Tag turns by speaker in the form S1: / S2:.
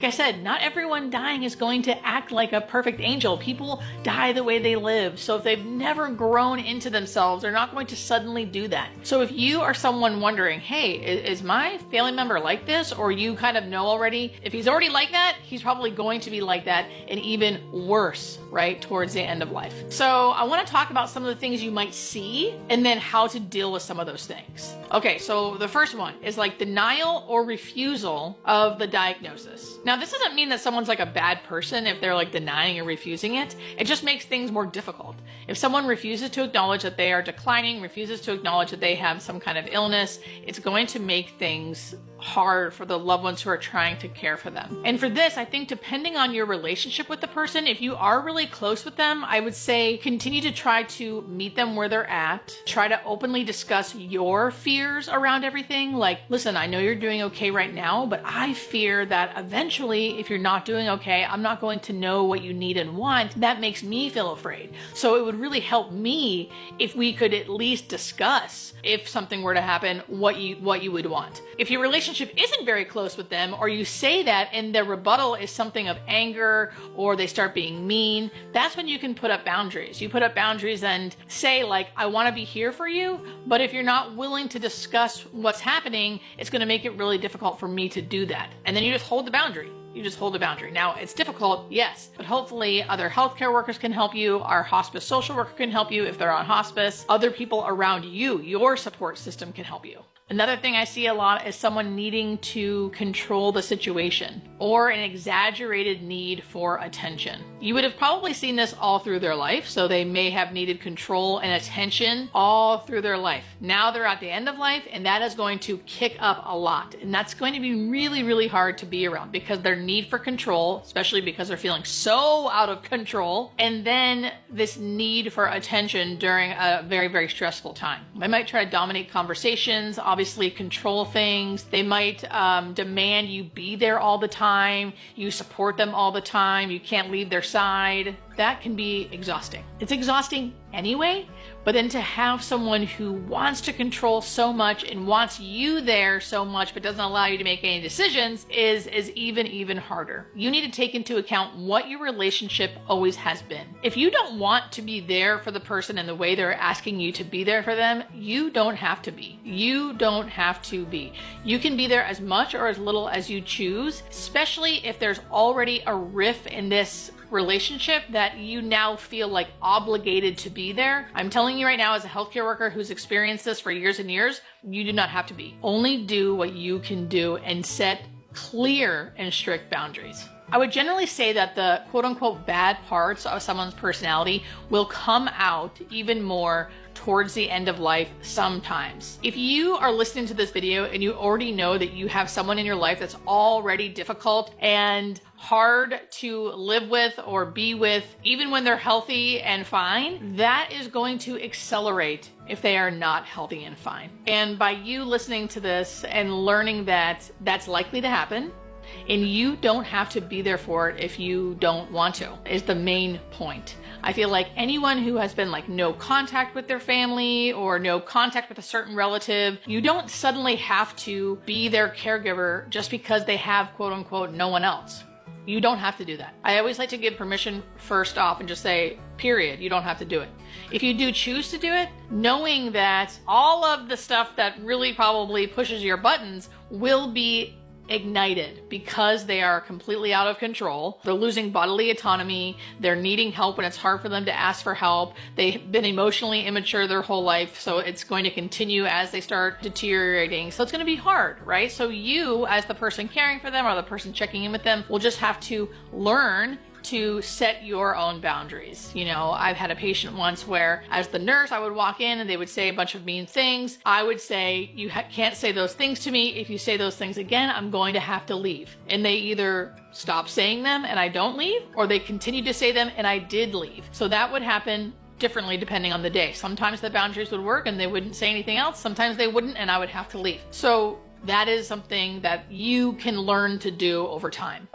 S1: Like I said, not everyone dying is going to act like a perfect angel. People die the way they live. So if they've never grown into themselves, they're not going to suddenly do that. So if you are someone wondering, hey, is my family member like this? Or you kind of know already, if he's already like that, he's probably going to be like that and even worse, right, towards the end of life. So I want to talk about some of the things you might see and then how to deal with some of those things. Okay, so the first one is like denial or refusal of the diagnosis. Now, this doesn't mean that someone's like a bad person if they're like denying or refusing it. It just makes things more difficult. If someone refuses to acknowledge that they are declining, refuses to acknowledge that they have some kind of illness, it's going to make things hard for the loved ones who are trying to care for them. And for this, I think depending on your relationship with the person, if you are really close with them, I would say continue to try to meet them where they're at. Try to openly discuss your fears around everything. Like, listen, I know you're doing okay right now, but I fear that eventually, if you're not doing okay, I'm not going to know what you need and want. That makes me feel afraid. So it would really help me if we could at least discuss, if something were to happen, what you would want. If your relationship isn't very close with them, or you say that and their rebuttal is something of anger, or they start being mean, that's when you can put up boundaries. You put up boundaries and say, like, I want to be here for you, but if you're not willing to discuss what's happening, it's going to make it really difficult for me to do that. And then you just hold the boundary. You just hold a boundary. Now, it's difficult, yes, but hopefully other healthcare workers can help you. Our hospice social worker can help you if they're on hospice. Other people around you, your support system, can help you. Another thing I see a lot is someone needing to control the situation or an exaggerated need for attention. You would have probably seen this all through their life, so they may have needed control and attention all through their life. Now they're at the end of life, and that is going to kick up a lot. And that's going to be really, really hard to be around because their need for control, especially because they're feeling so out of control, and then this need for attention during a very, very stressful time. They might try to dominate conversations, obviously control things. They might demand you be there all the time, you support them all the time, you can't leave their side. That can be exhausting. It's exhausting anyway, but then to have someone who wants to control so much and wants you there so much but doesn't allow you to make any decisions is even harder. You need to take into account what your relationship always has been. If you don't want to be there for the person in the way they're asking you to be there for them, you don't have to be. You don't have to be. You can be there as much or as little as you choose, especially if there's already a rift in this relationship that you now feel like obligated to be there. I'm telling you right now, as a healthcare worker who's experienced this for years and years, you do not have to be. Only do what you can do and set clear and strict boundaries. I would generally say that the quote unquote bad parts of someone's personality will come out even more towards the end of life sometimes. If you are listening to this video and you already know that you have someone in your life that's already difficult and hard to live with or be with, even when they're healthy and fine, that is going to accelerate if they are not healthy and fine. And by you listening to this and learning that that's likely to happen, and you don't have to be there for it if you don't want to, is the main point. I feel like anyone who has been like no contact with their family or no contact with a certain relative, you don't suddenly have to be their caregiver just because they have quote unquote no one else. You don't have to do that. I always like to give permission first off and just say, period, you don't have to do it. If you do choose to do it, knowing that all of the stuff that really probably pushes your buttons will be ignited because they are completely out of control. They're losing bodily autonomy. They're needing help when it's hard for them to ask for help. They've been emotionally immature their whole life, so it's going to continue as they start deteriorating. So it's going to be hard, right? So you, as the person caring for them or the person checking in with them, will just have to learn to set your own boundaries. You know, I've had a patient once where as the nurse, I would walk in and they would say a bunch of mean things. I would say, you can't say those things to me. If you say those things again, I'm going to have to leave. And they either stop saying them and I don't leave, or they continue to say them and I did leave. So that would happen differently depending on the day. Sometimes the boundaries would work and they wouldn't say anything else. Sometimes they wouldn't and I would have to leave. So that is something that you can learn to do over time.